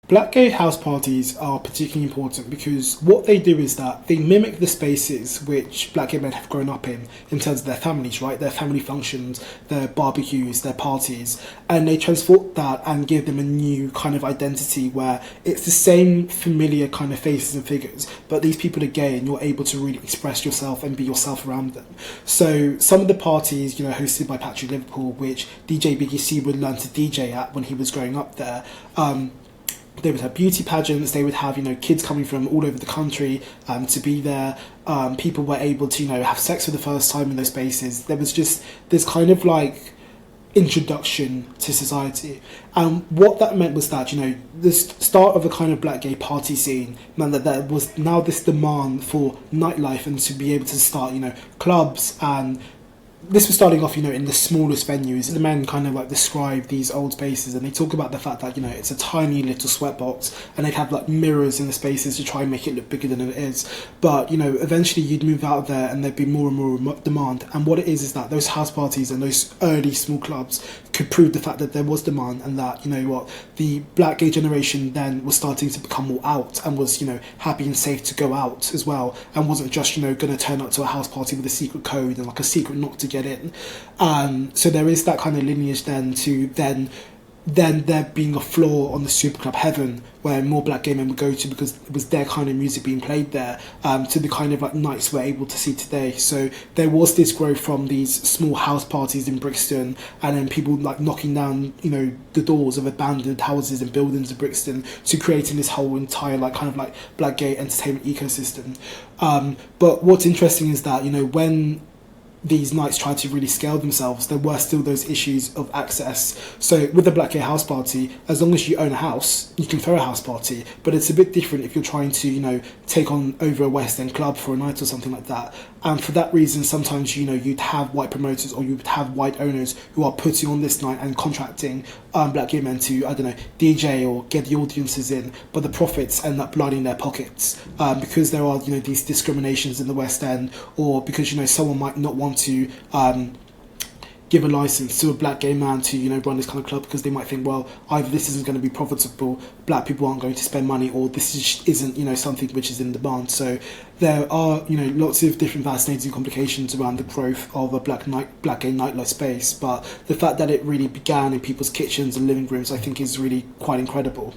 Black gay house parties are particularly important because what they do is that they mimic the spaces which black gay men have grown up in terms of their families, right? Their family functions, their barbecues, their parties, and they transport that and give them a new kind of identity where it's the same familiar kind of faces and figures, but these people are gay and you're able to really express yourself and be yourself around them. So some of the parties, hosted by Patrick Liverpool, which DJ Biggie C would learn to DJ at when he was growing up there, they would have beauty pageants, they would have, kids coming from all over the country to be there. People were able to, have sex for the first time in those spaces. There was just this kind of like introduction to society. And what that meant was that, the start of a kind of black gay party scene meant that there was now this demand for nightlife and to be able to start, clubs, and this was starting off, in the smallest venues. The men kind of like describe these old spaces and they talk about the fact that, it's a tiny little sweatbox and they'd have like mirrors in the spaces to try and make it look bigger than it is. But, eventually you'd move out of there and there'd be more and more demand. And what it is that those house parties and those early small clubs could prove the fact that there was demand and that, the black gay generation then was starting to become more out and was, happy and safe to go out as well and wasn't just, going to turn up to a house party with a secret code and like a secret knock to get in. So there is that kind of lineage then to then there being a floor on the Super Club Heaven where more black gay men would go to because it was their kind of music being played there, to the kind of like nights we're able to see today. So there was this growth from these small house parties in Brixton and then people like knocking down, the doors of abandoned houses and buildings in Brixton to creating this whole entire like kind of like black gay entertainment ecosystem. But what's interesting is that, when these nights tried to really scale themselves, there were still those issues of access. So with the Black Gay House Party, as long as you own a house, you can throw a house party, but it's a bit different if you're trying to, take on over a West End club for a night or something like that. And for that reason, sometimes, you'd have white promoters or you'd have white owners who are putting on this night and contracting black gay men to, DJ or get the audiences in, but the profits end up lining their pockets because there are, these discriminations in the West End, or because, someone might not want to give a license to a black gay man to run this kind of club because they might think, well, either this isn't going to be profitable, black people aren't going to spend money, or this isn't something which is in demand. So there are lots of different fascinating complications around the growth of a black gay nightlife space, but the fact that it really began in people's kitchens and living rooms I think is really quite incredible.